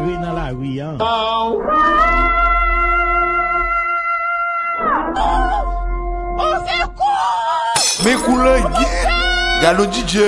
arrive dans la rue, hein. Mes couleurs, Gallo DJ.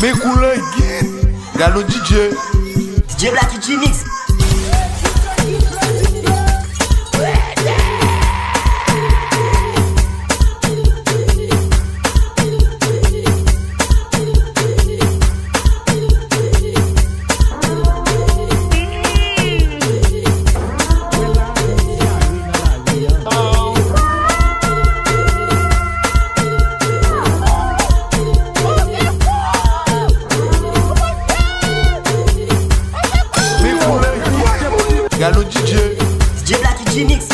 Mes couleurs, Gallo DJ. DJ Black DJ Mix. Gallo DJ. DJ Black DJ Mix.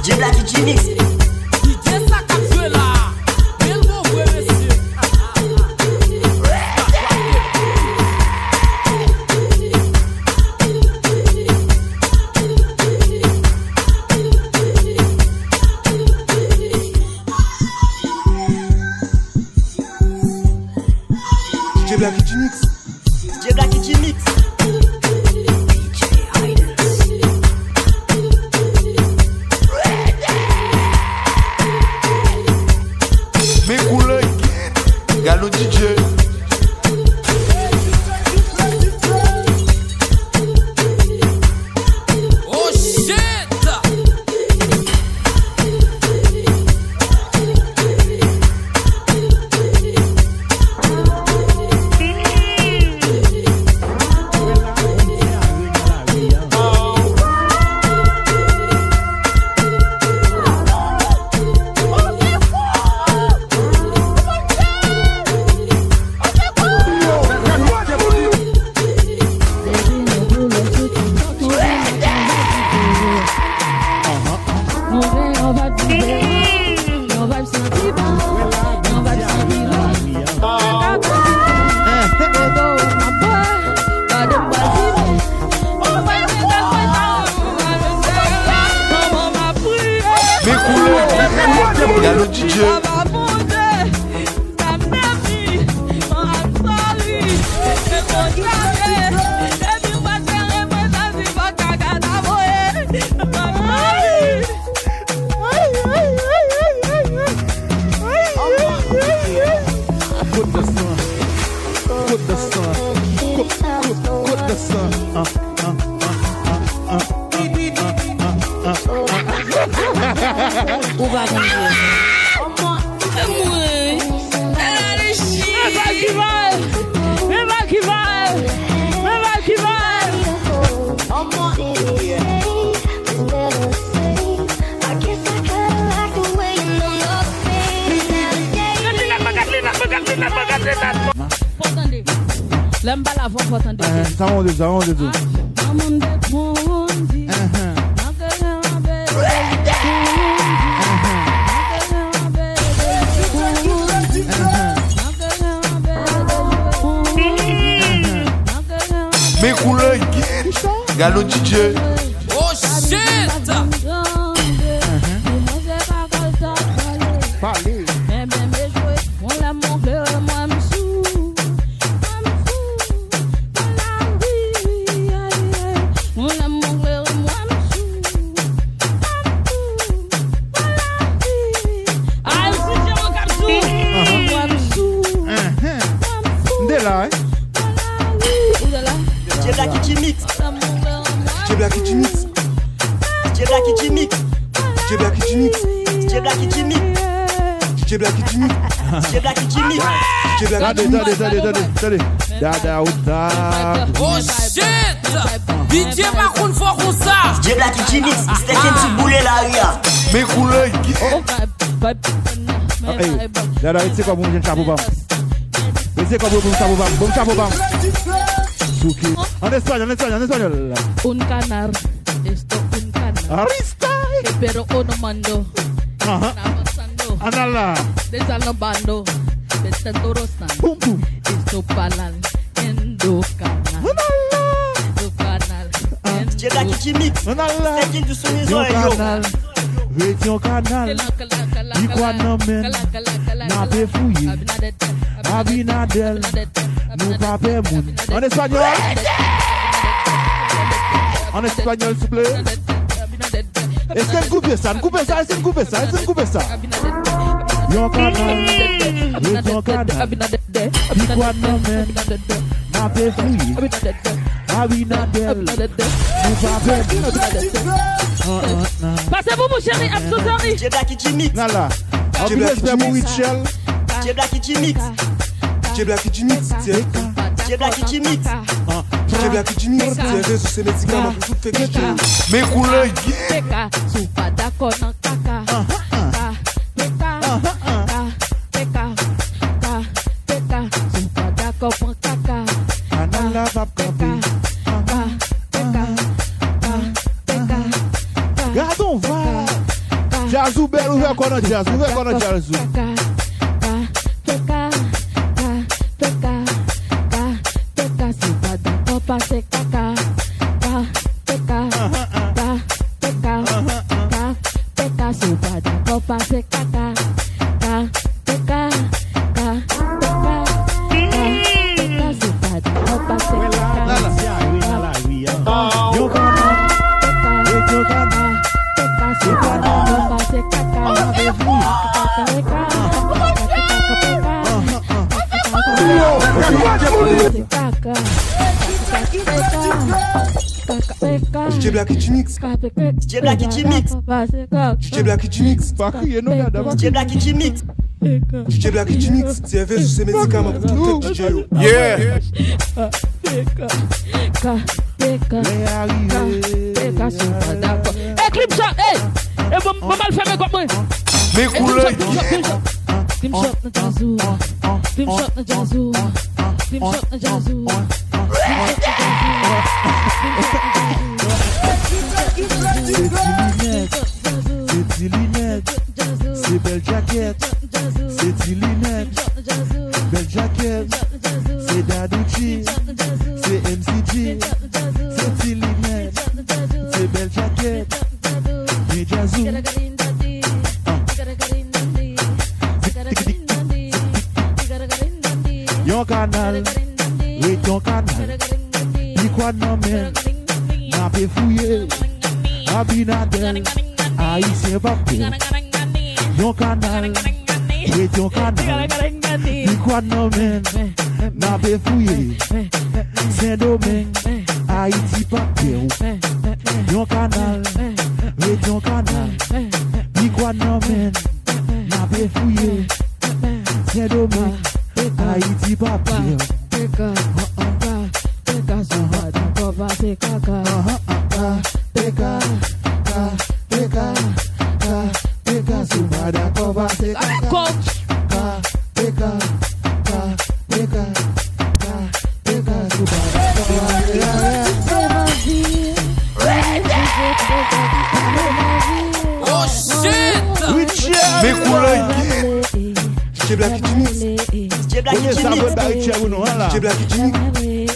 DJ Black DJ Mix. DJ Black DJ Mix. DJ Black DJ Mix. Mes couleurs, Gallo DJ. Oh shit! Gallo DJ. Ou va conduire. Qui va. Entendez. L'aime pas la voix, faut entendre. Ça monte, ça monte. Mes couleurs, Gallo DJ. Oh shit! Parlez. Attendez. Dada ou da. Oh shit! DJ Macoun faut qu'on ça. DJ Blacky G-Mix, c'était qu'un petit boulet là, regarde. Mes couleurs, Hey, Dada, c'est quoi mon chapeau bam? C'est quoi mon chapeau bam? Bon chapeau bam. Suki. En espagnol. Un canar, esto un canar. Arista. Pero uno mando. Avanzando. Anala. Desalambando. Descendo rosando. Boom boom. Esto palan. Endo canal. Do canal. DJ Blacky G-Mix, Anala. c'était qu'un du soumission, Yon yo. canal. Yon canal. Di kwa nan men. Na pe fouye. Abinadel. Nou pa pe moun. En espagnol. En espagnol, s'il vous plaît. Est-ce que vous coupez ça? Yon canal. Yon canal. Di kwa nan men. Na pe fouye. Abinadel. Nou pa pe moun. Passez-vous, mon chéri, absolument. DJ Blacky G-Mix, Nala. En plus, j'espère mon Richel. DJ Blacky G-Mix, DJ Blacky G-Mix, c'est DJ Blacky G-Mix, DJ Blacky G-Mix, c'est réseau, c'est médicament pour tout fait DJ. Mes couleurs, Peka, sou pa dako nan kaka. Peka, sou pa dako pan kaka. Anala pap kampi. Gardons va. Jazou bel ouvert kono jazou. Peka, sou pa dako pase kaka. Peka, sou pa dako pase kaka. Peka, sou pa dako pase kaka. Yo canal. Yo canal. Peka, sou pa dako pase DJ Blacky G-Mix, DJ Blacky G-Mix, DJ Blacky G-Mix, Pas crier non là d'abord. DJ Blacky G-Mix, DJ Blacky G-Mix, c'est réseau, c'est médicament pour tout fait DJ. Yeah. Les arrivés. Clip shot, hey! Et bon mal fermé comme moi. Mes couleurs, Clip shot na jazou. Clip shot na jazou. Clip shot na jazou. C'est Dilinette. C'est belle jaquette. C'est Dilinette. Belle jaquette. C'est Dadouchi. C'est MCG. C'est Dilinette. C'est belle jaquette. Mais jazou. Yon canal. Oui, ton canal. Di kwa nan men. Na pe fouye. Abinadel. Haïtien papel. Yon canal. Oui, ton canal. Di kwa nan men. Na pe fouye. Saint-Domingue. Haïti papel. Yon canal. Oui, ton canal. Di kwa nan men. Na pe fouye. Saint-Domingue. Haïti papel. Peka, sou pa dako pase kaka. Peka, sou pa dako pase kaka. Coach. Peka, Blacky Jimix. DJ Blacky Jimix. DJ Blacky Jimix.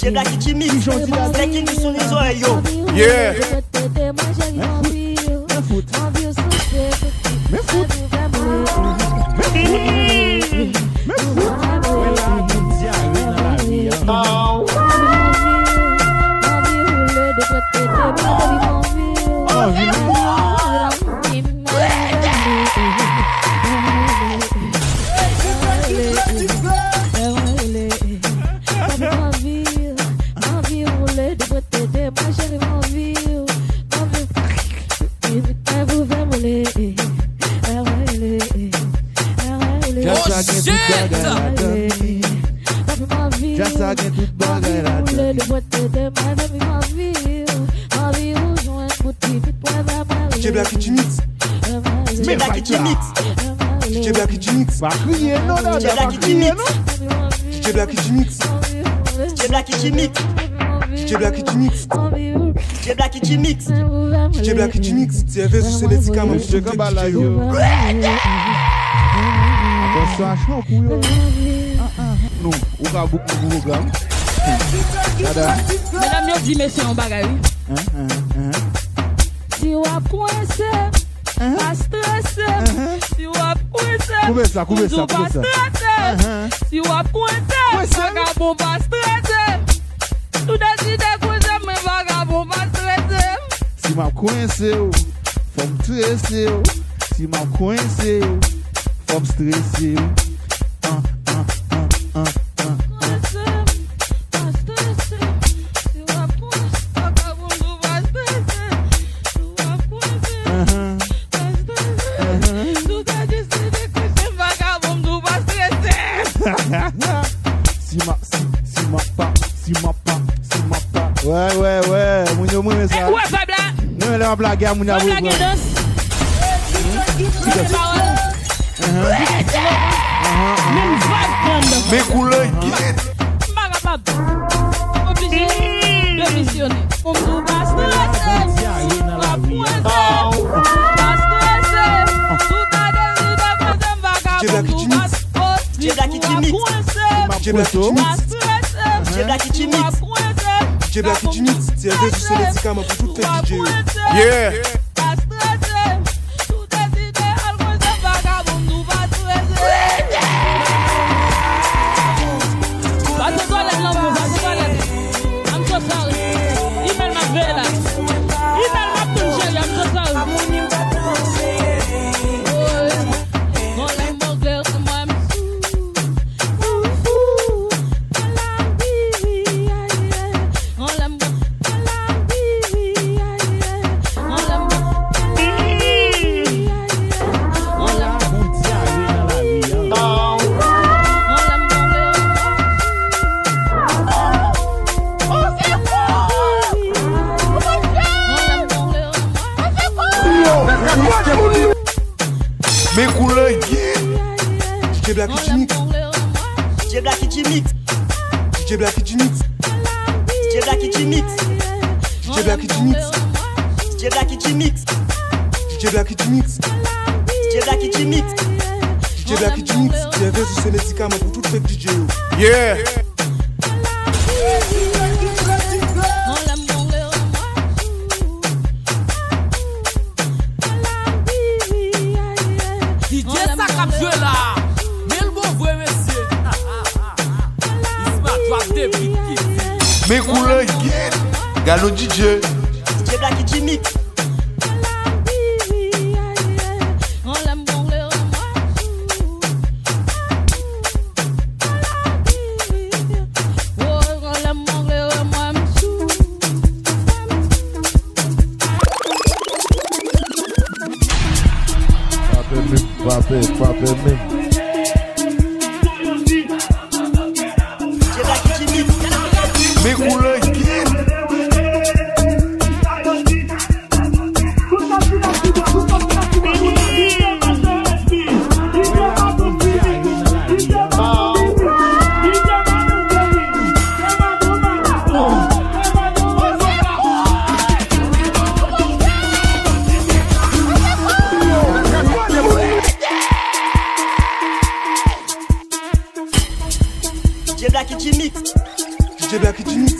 DJ Blacky Jimix. Blacky qui sont les oreilles yo. Yeah. DJ Blacky Jimix. DJ Blacky Jimix. DJ Blacky Jimix. Va crier, non, non, DJ va Blacky crier, Jimix. non. DJ Blacky Jimix. DJ Blacky Jimix. DJ Blacky Jimix. DJ Blacky Jimix. DJ Blacky Jimix. TFS c'est médicament pour Monsieur tout Kabala, DJ yo. yo. Attention à chaud, yo. Non, ou ka beaucoup de programme. Mesdames, yo dit messieurs en bagaille. Si ou a coincé, pas stressé. Si ou a coincé, Couvez ça. pas stressé. Si ou a coincé, vagabond pas stressé. Tout décide coincé, mais vagabond pas stressé. Si m'a coincé, faut me stresser. Si m'a coincé, faut me stresser. Si m'a pas. Ouais, mon ça. Ouais, Fabla. Non, là, on blague, on a On blague danse. Même vibe prendre. Mais couleur. Pas capable. Obligé de missionner. On ne pas stresser. Pas pointer. Pas stresser. Tout à l'heure, DJ Blacky Jimix. DJ Blacky Jimix. DJ Blacky Jimix. DJ Blacky Jimix. TFS c'est médicament pour tout DJ yo. Yeah. I'm so sorry. Email my vela. Email my puncher. I'm so sorry. Mais couleur. DJ Blacky Jimix. DJ Blacky Jimix. DJ Blacky Jimix. DJ Blacky Jimix. DJ Blacky Jimix. DJ Blacky Jimix. DJ Blacky Jimix. DJ Blacky Jimix. DJ Blacky Jimix. TFS c'est médicament pour tout fait DJ yo. Yeah. DJ ça cap joué là. Mais le bon vrai monsieur. Il se bat drop des beats. Mais couleur. Galo DJ. DJ Blacky Jimix. Frappe même. Mais couleur. Black et Jimmy. DJ Black et Jimmy.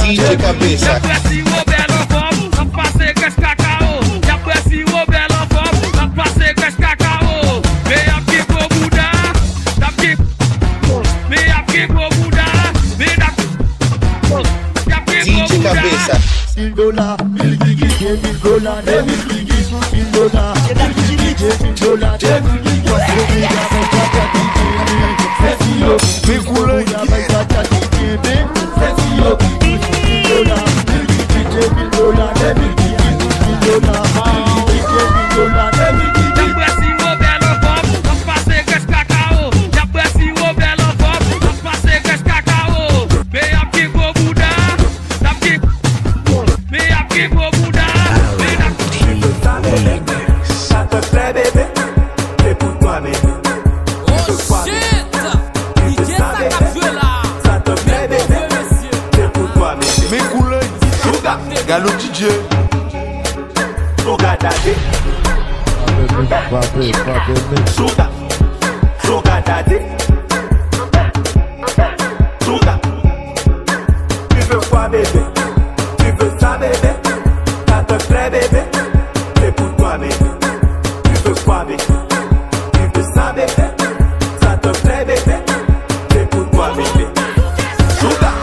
DJ Cabeça. DJ Cabeça. Gallo DJ Sugar daddy Sugar Sugar daddy Sugar Tu veux quoi bébé Tu veux ça bébé Ça te plaît bébé C'est pour toi bébé Tu veux quoi bébé Tu veux ça bébé Ça te plaît bébé C'est pour toi bébé Sugar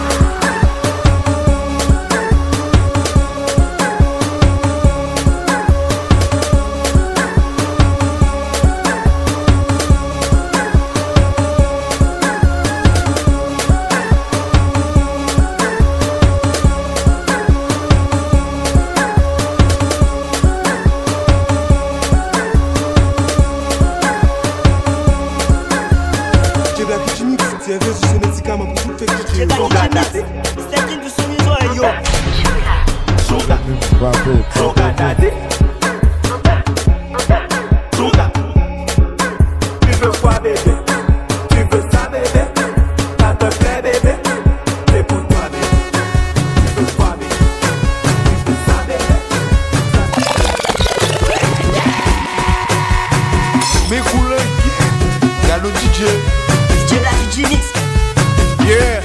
Sugar daddy. Sugar. Tu veux quoi bébé? Tu veux ça bébé? Ça te plaît bébé? C'est pour toi bébé. Tu veux quoi bébé? Tu veux ça bébé? Mes couleurs, y'a le DJ. DJ Black DJ Mix. Yeah.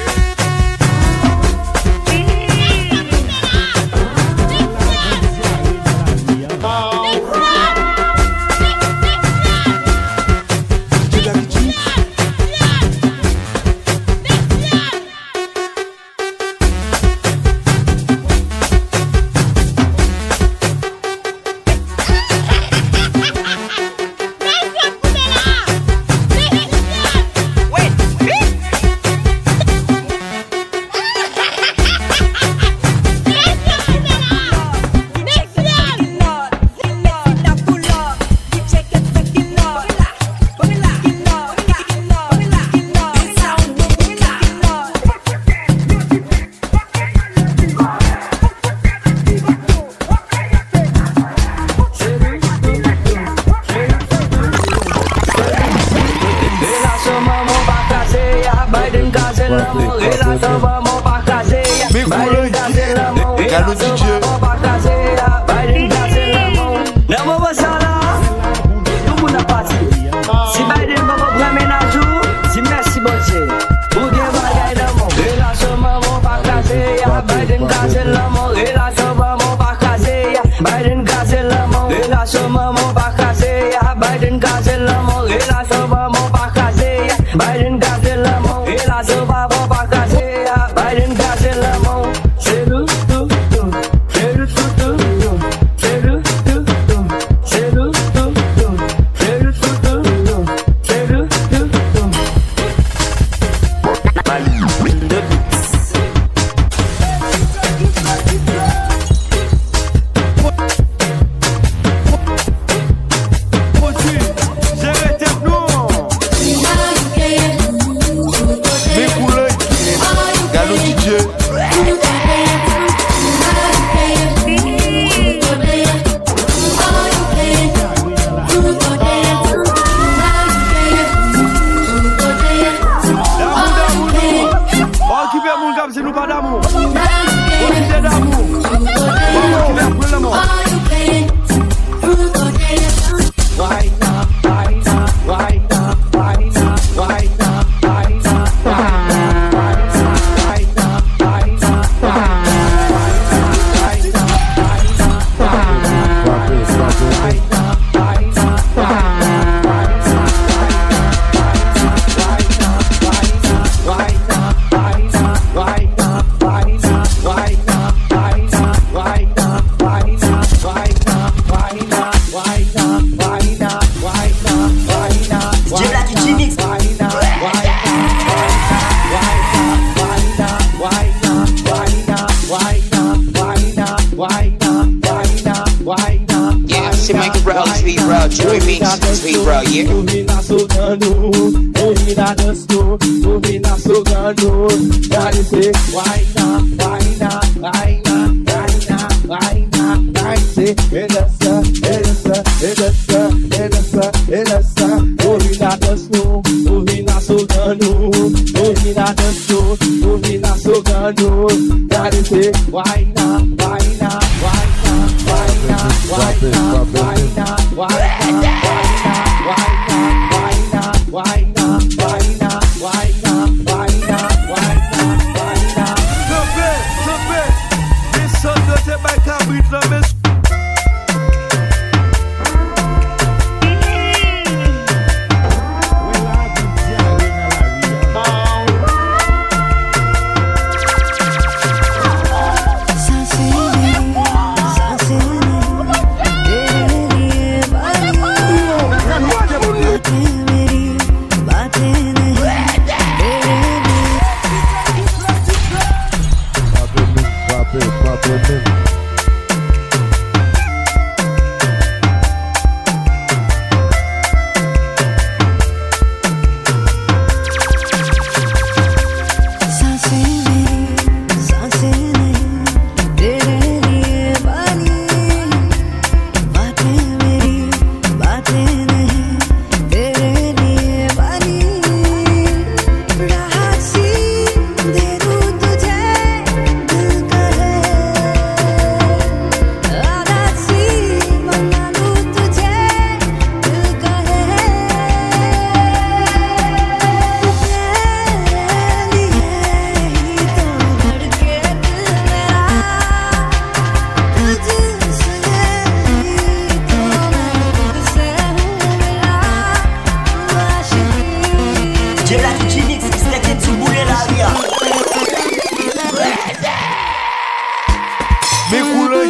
Mais couleur,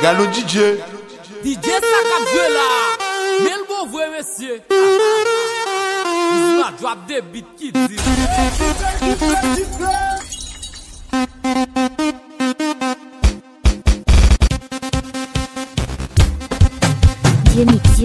Galo DJ. DJ ça cap joué là. Mais le bon vrai monsieur. Il va drop des beats qui dit. Mix.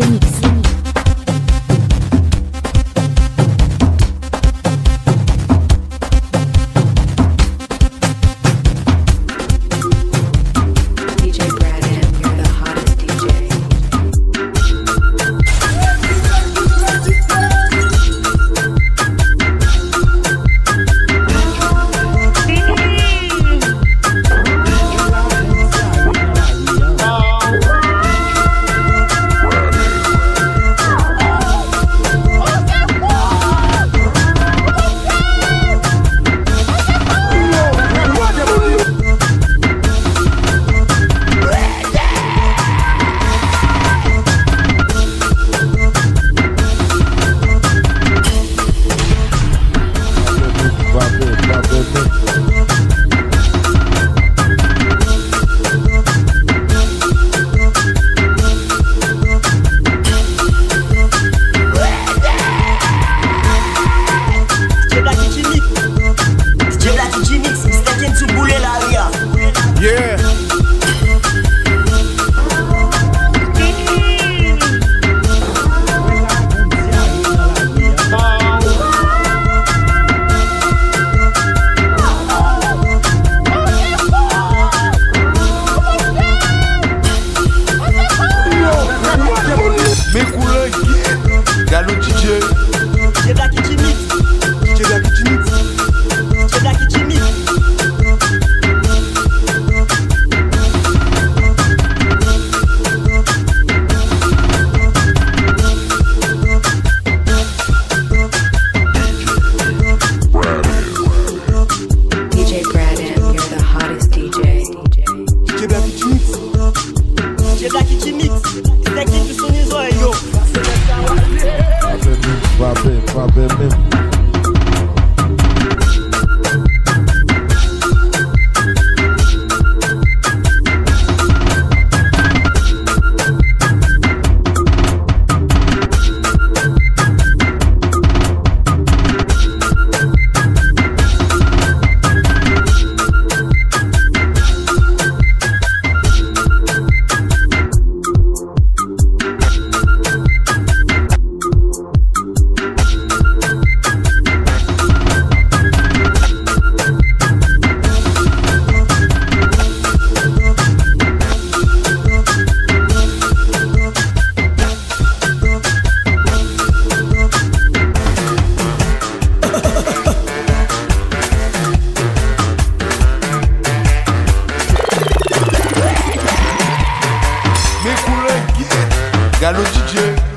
Galo DJ.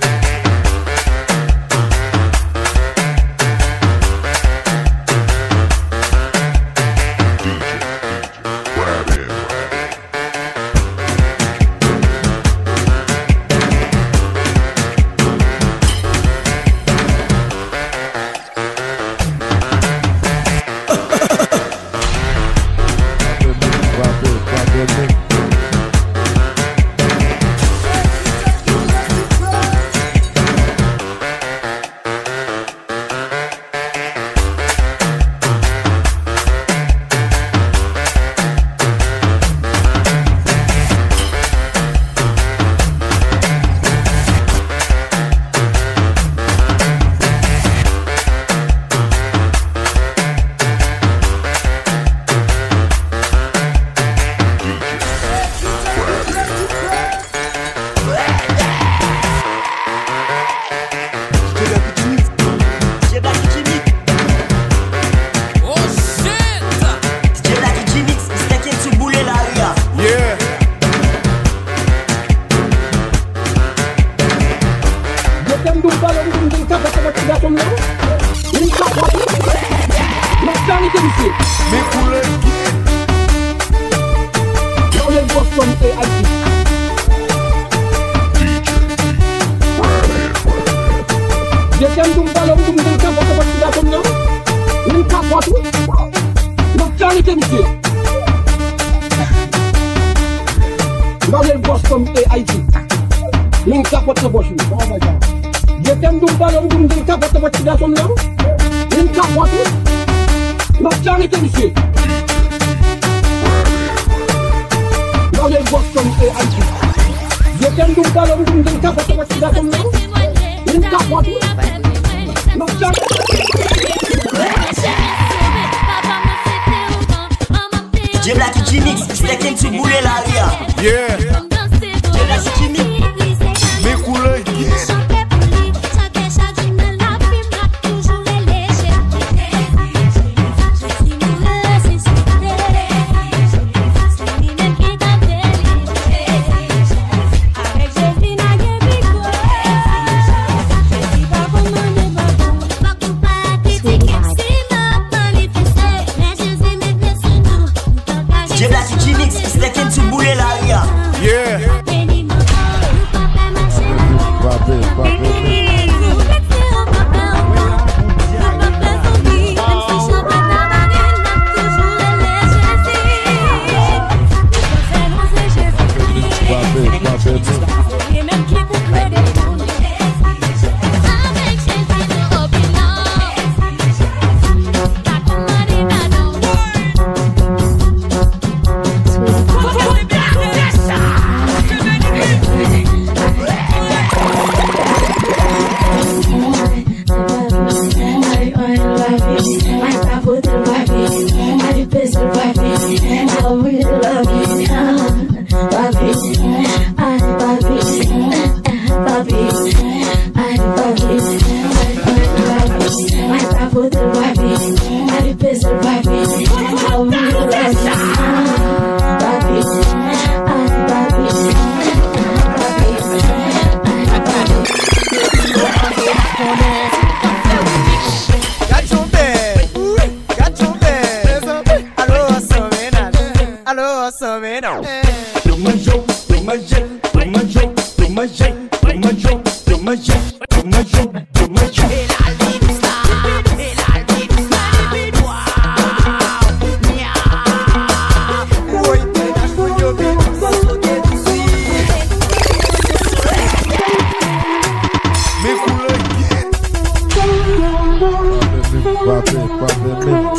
Boston et Haïti. Une capote de Boston. Je t'aime d'un ballon d'une capote de Boston dans son nom. Une capote. Ma charité ici. Dans les Boston et Haïti. Je t'aime d'un ballon d'une capote de Boston dans son nom. Une capote. Ma charité. J Black et G-Mix, steak into boulet la ria. Yeah. J Black et G-Mix. Mes couleurs, yeah. J Black et G-Mix, steak into boulet la ria. Yeah.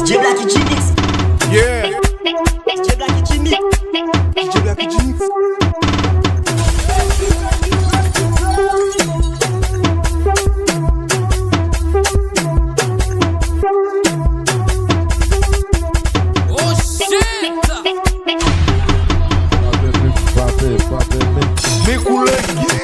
J Black et G-Mix. Yeah. J Black et G-Mix. J Black et G-Mix. Oh shit! Mes couleurs, yeah.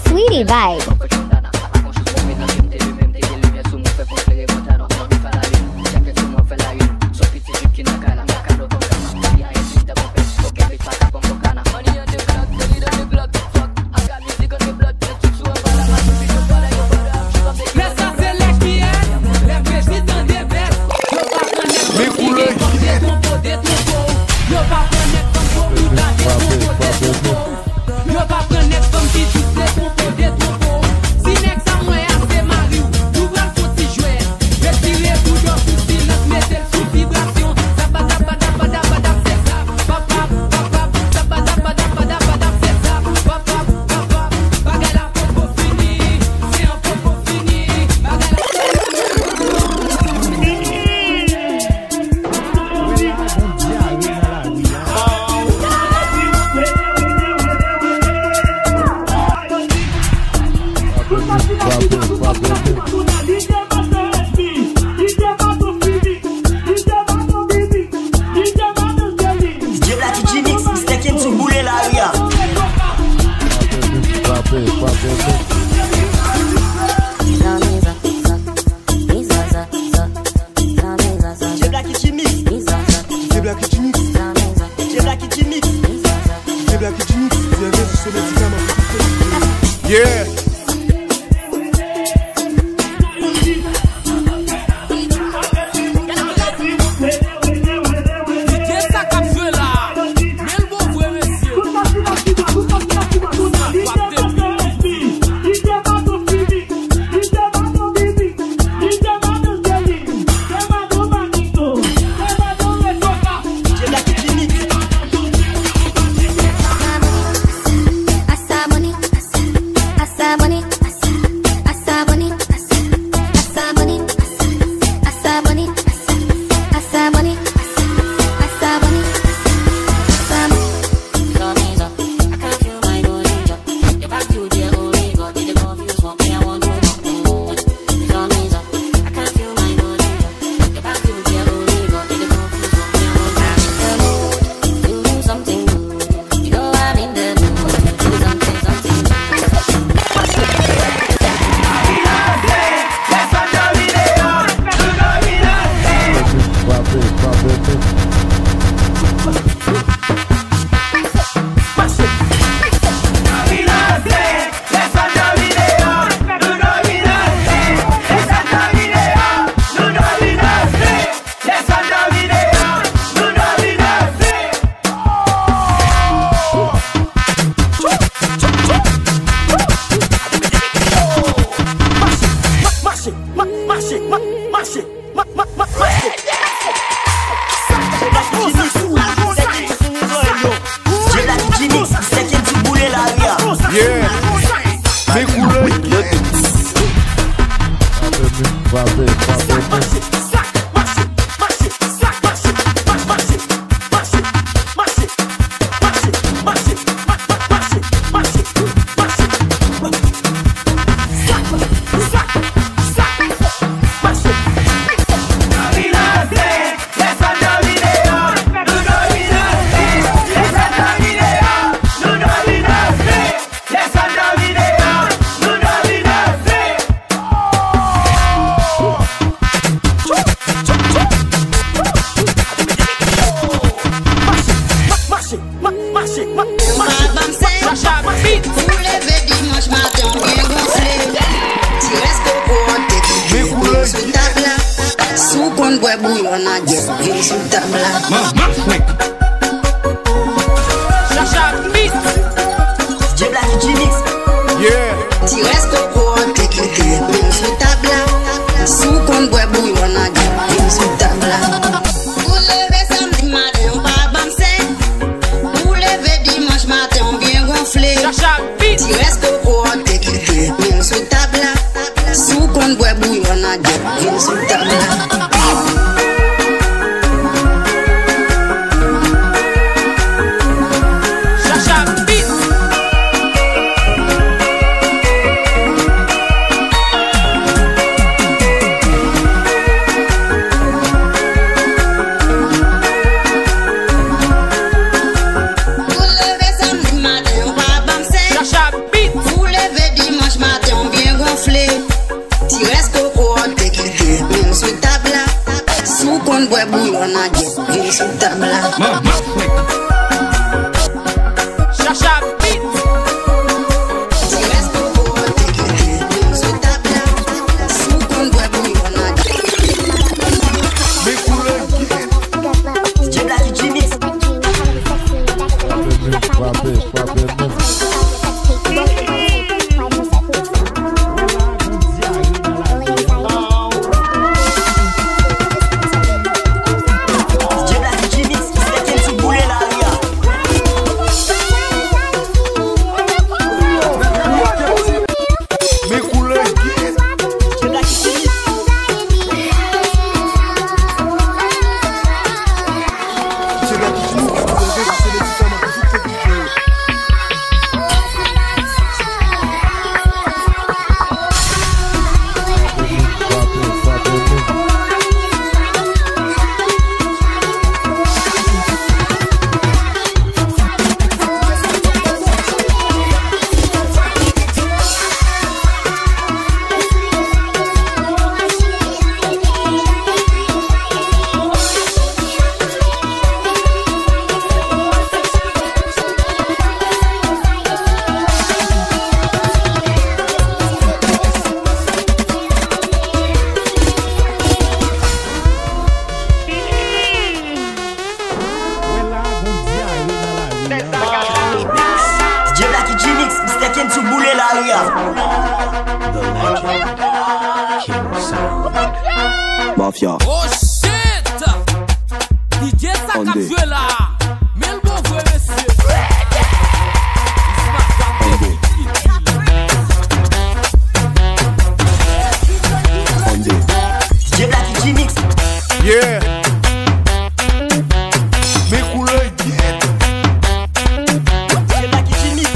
Sweetie vibe. Mes couleurs, yeah. Yeah. Jebla The legend, King Sound. Mafia. Oh shit! DJ Saka joué là. Mais le bon vrai monsieur. DJ Blacky qui mix. Yeah. Mes couleurs, yeah. DJ Blacky qui mix.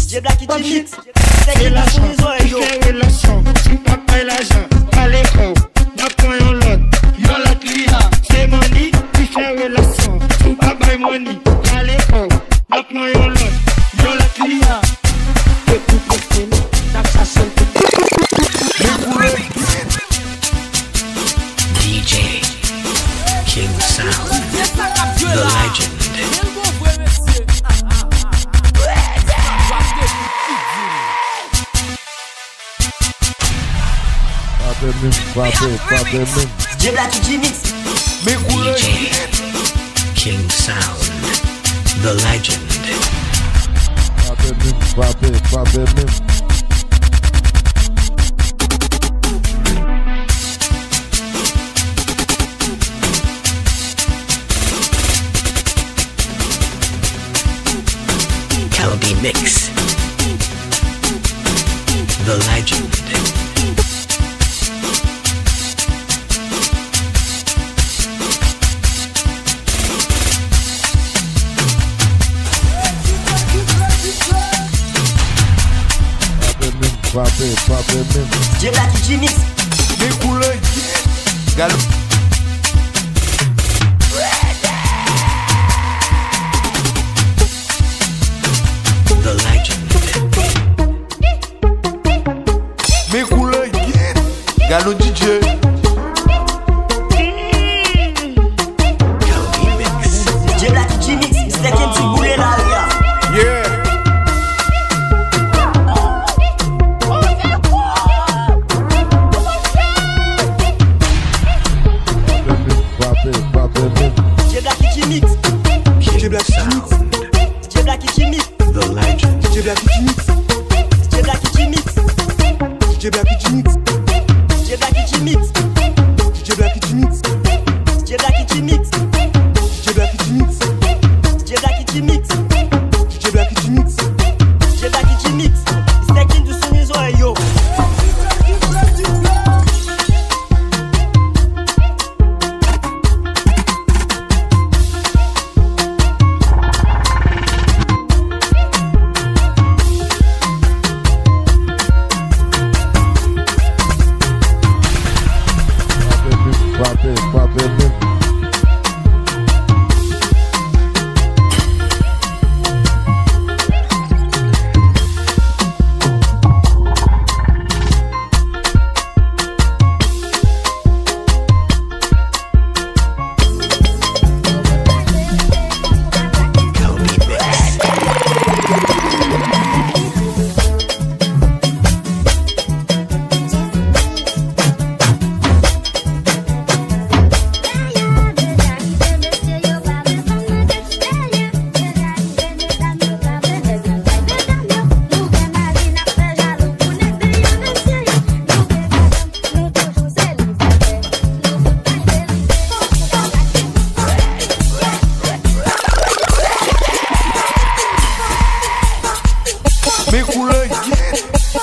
DJ Blacky qui mix. C'est la chanson. Relation, si pas paye l'argent, à l'école, n'a point un lot, yon la client, c'est money, qui fait relation, si pas paye money, à l'école, n'a point un lot, yon la client. DJ King Sound. The legend. DJ Blacky qui mix. DJ King Sound. The legend. Calabi Mix. The legend. DJ Blacky qui mix. Mes couleurs, yeah. The legend. Mes couleurs, yeah. Gallo DJ. Calabi Mix. DJ Blacky qui mix. C'est qu'un petit boulet là, regarde. Yeah. DJ Blacky qui mix. DJ Blacky qui mix. DJ Blacky qui mix. The legend. DJ Blacky qui mix. DJ Blacky qui mix. DJ Blacky qui mix. DJ Blacky qui mix. DJ Blacky qui mix. DJ Blacky qui mix. DJ Blacky qui mix. DJ Blacky qui mix. DJ Blacky qui mix. DJ Blacky qui mix. C'est qu'un de son maison yo.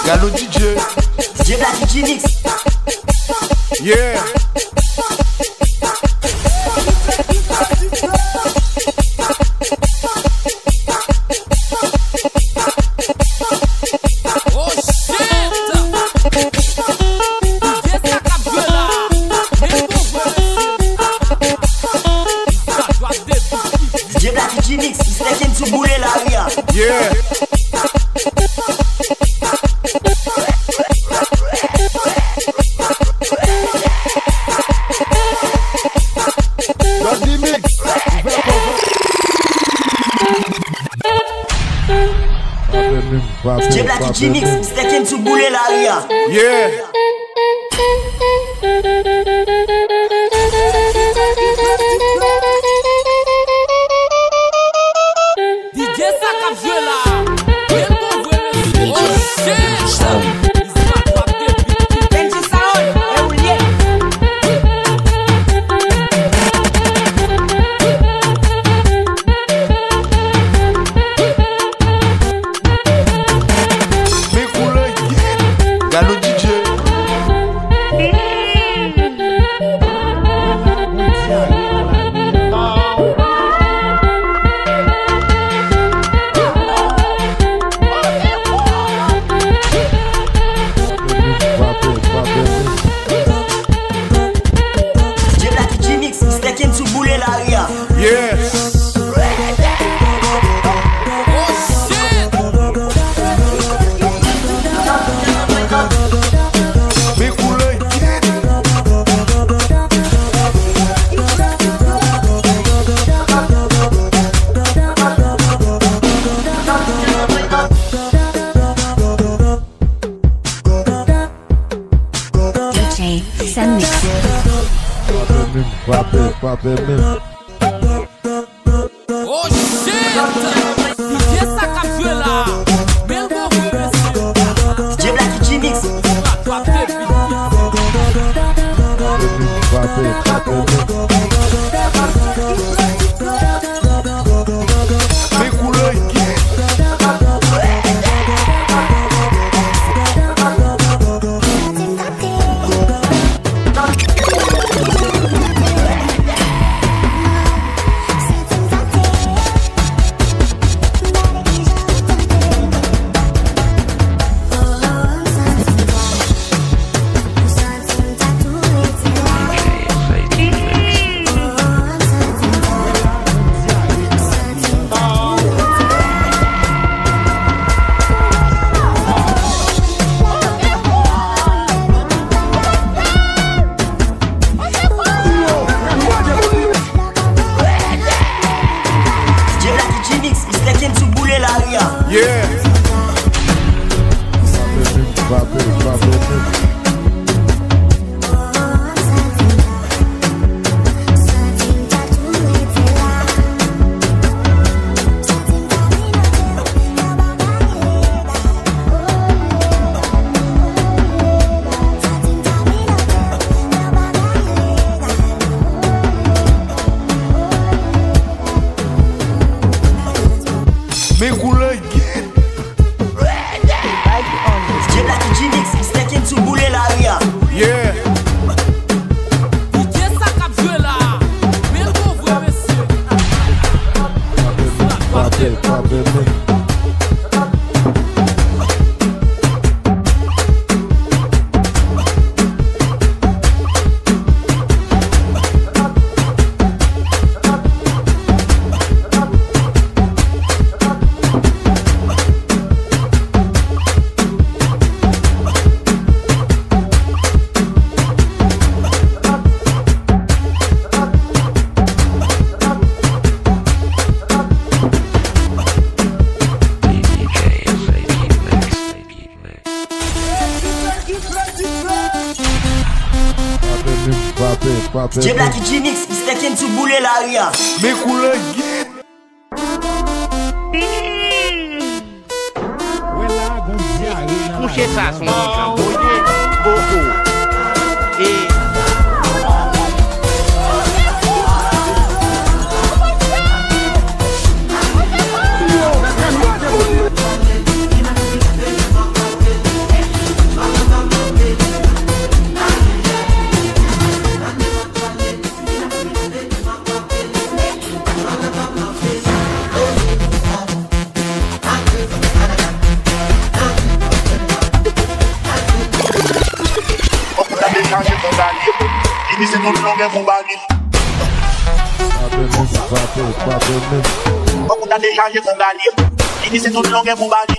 Gallo DJ. DJ Blacky qui mix. Yeah. Blacky G-Mix, c'était qui sous boulet là, ria. Yeah. DJ Saka joué là. Oh shit. Oh shit! DJ Saka joué là. Bel bon joué monsieur. DJ Blacky G-Mix. Yeah. DJ Blacky G-Mix, c'était qui sous boulet là, ria. Mes couleurs. Couchez ça, son envoyé beaucoup. Et ini c'est notre longue combattu. Beaucoup t'as déchargé ton gagné. Ini c'est notre longue combattu.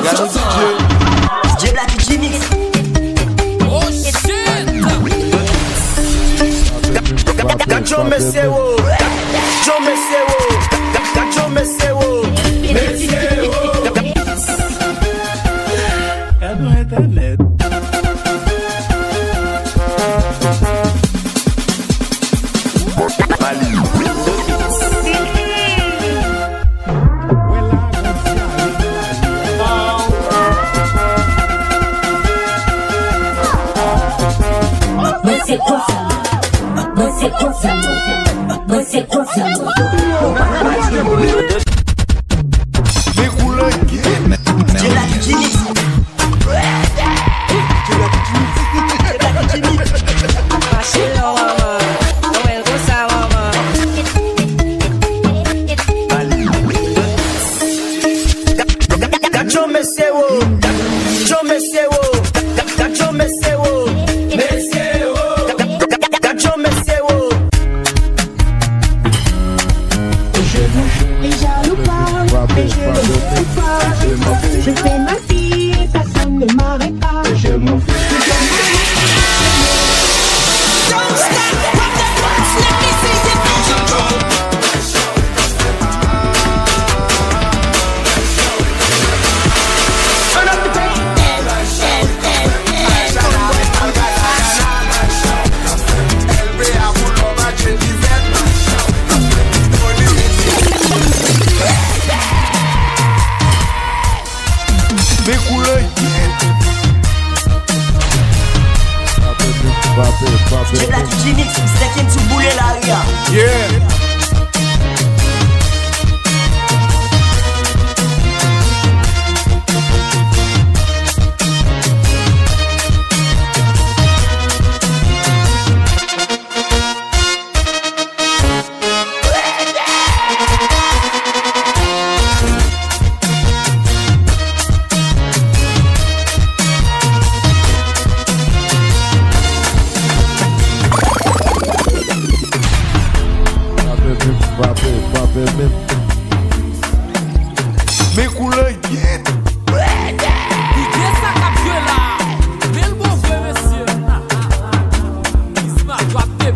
DJ Blacky Jimmy. Oh shit. Gacho Messewo. Gacho Messewo. Gacho Messewo. Internet. Je fais ma vie, personne ne m'arrête pas. Je m'en fous. DJ Blacky Jimmy, c'est qui tu boulais l'arrière. Yeah. Mes couleurs guettent. DJ ça capture là. Mais le bon frère monsieur. Il se m'a droppé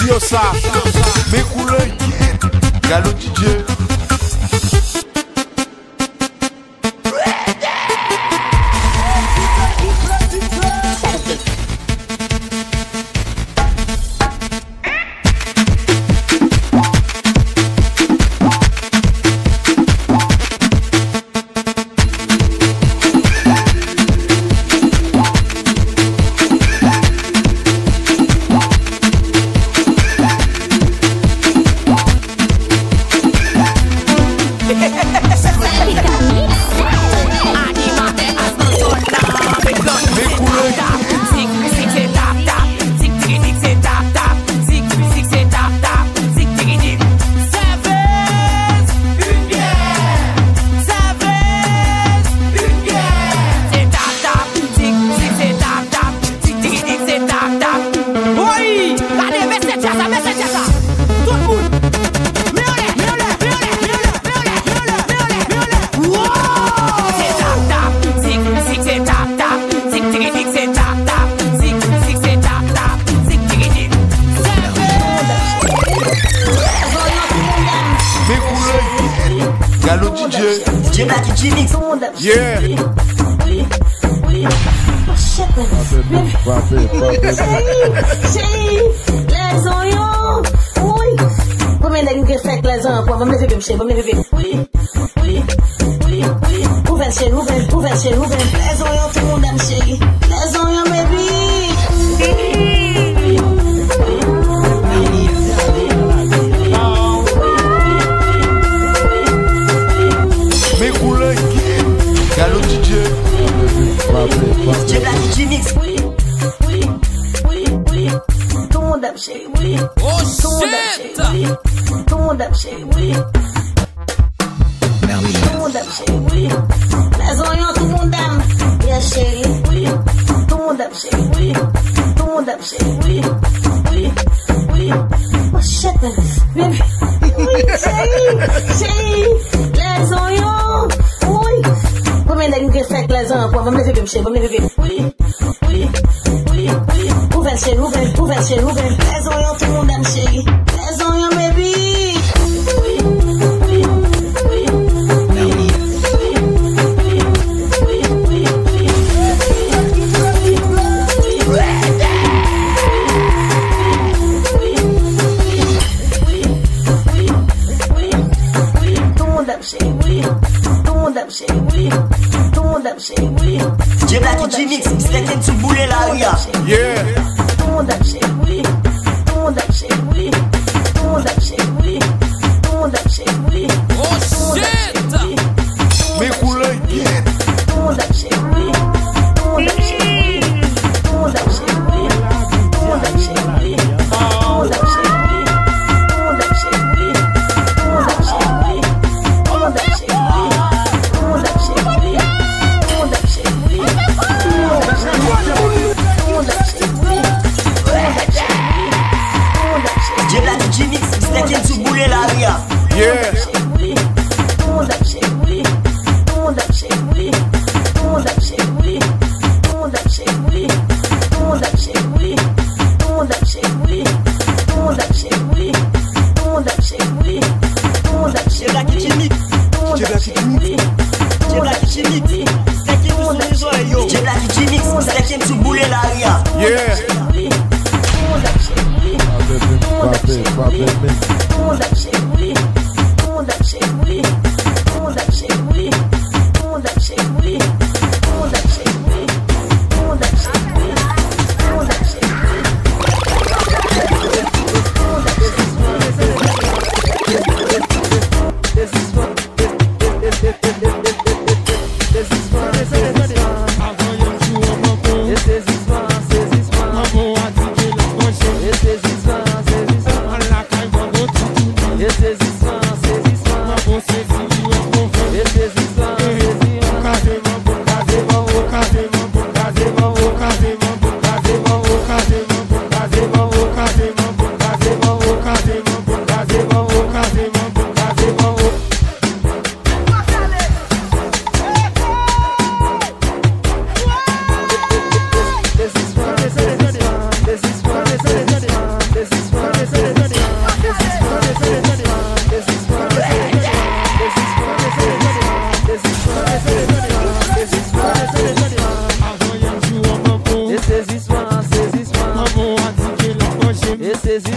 Diosa, mes couleurs Gallo DJ. Yeah. Les oignons, oui. Combien de gens fait les enfants? Même les bébés, même les bébés. Oui, oui, oui, oui. Ouvert chérie, ouvert chérie, ouvert. Les oignons, tout le monde aime chérie. Les oignons, baby. Mes couleurs, Gallo DJ. DJ Black DJ Mix. Oui, oui, oui, oui. Tout le monde aime chérie, oui. Oh Tout le monde aime shit! chérie, oui. Tout le monde aime chérie, oui. Tout le monde aime chérie, oui. Les oignons, tout le monde aime. Yes, chérie, oui. Tout le monde aime chérie, oui. Tout le monde aime chérie, oui. Oui, oui. Oh shit, baby. Oui, chérie. Les oignons, oui. Combien de gens fait les enfants? Même les bébés, même les bébés. Oui, oui, oui, oui. Ouvert chérie, ouvert chérie, ouvert. Les oignons, tout le monde aime chérie. Les oignons, baby. Oui, oui, oui. DJ Black DJ Mix, c'est quelqu'un qui boulait la ria. Yeah. Oh shit! Mes couleurs, DJ Black DJ Mix, c'est quelqu'un qui boulait la ria. yeah. DJ Black DJ Mix. DJ Black DJ Mix, c'est quelqu'un qui sont les oreilles. DJ Black DJ Mix, c'est quelqu'un qui boulait la ria. Yeah.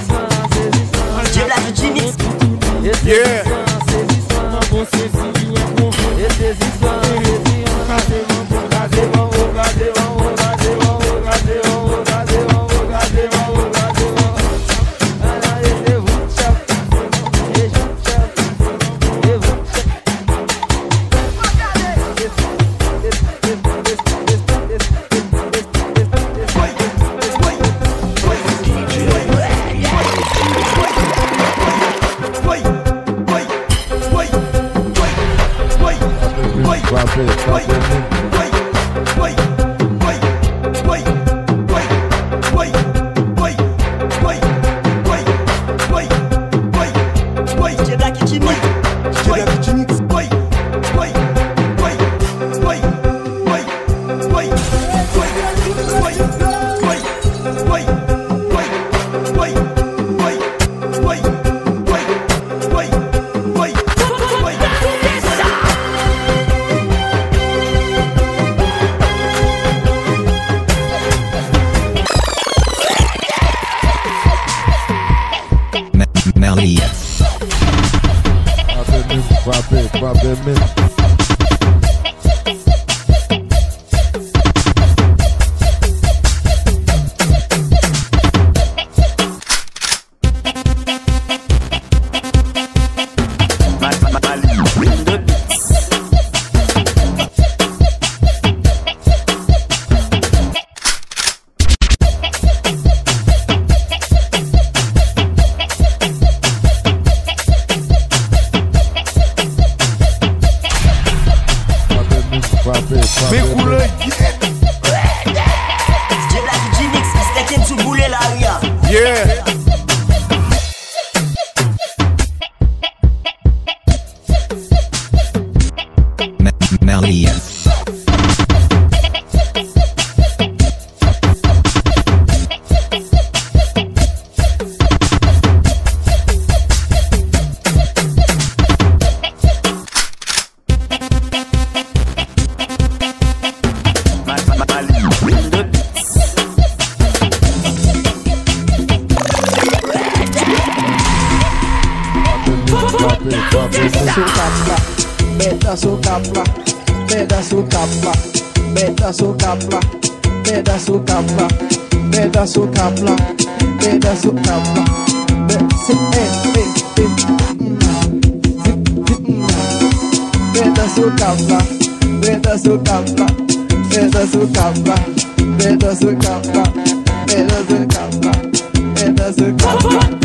DJ Black DJ Mix. Yeah. Boy, Merlin. Frappez même. Mais couleur DJ Black G-Mix, c'était qui boulet l'aria. yeah. Merlin. Pedaço capa, pedaço capa, pedaço capa, pedaço capa, pedaço capa, pedaço capa, pedaço capa, pedaço capa, pedaço capa, pedaço capa, pedaço capa, pedaço capa.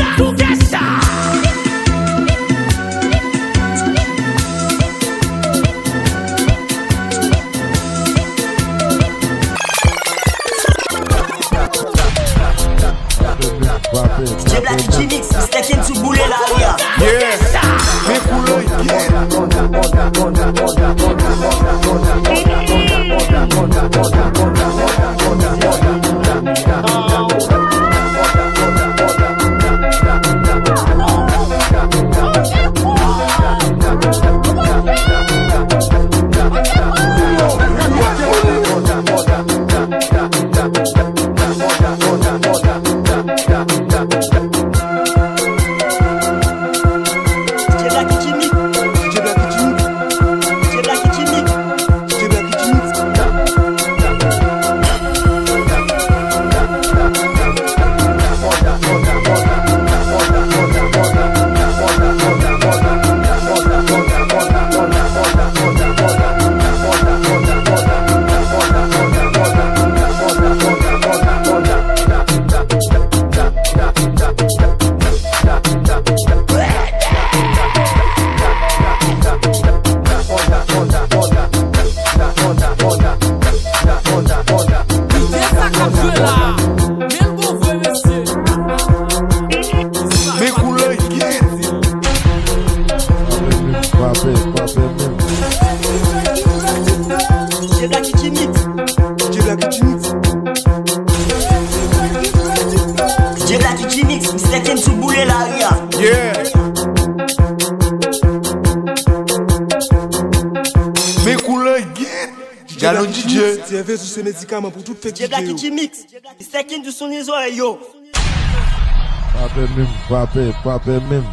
DJ Black G-Mix, c'était qui boulet l'aria. Yeah. Mais couleur Galon DJ, tu avais tous ces médicaments pour tout faire. DJ Black G-Mix, c'est qui du son des oreilles. Pas même.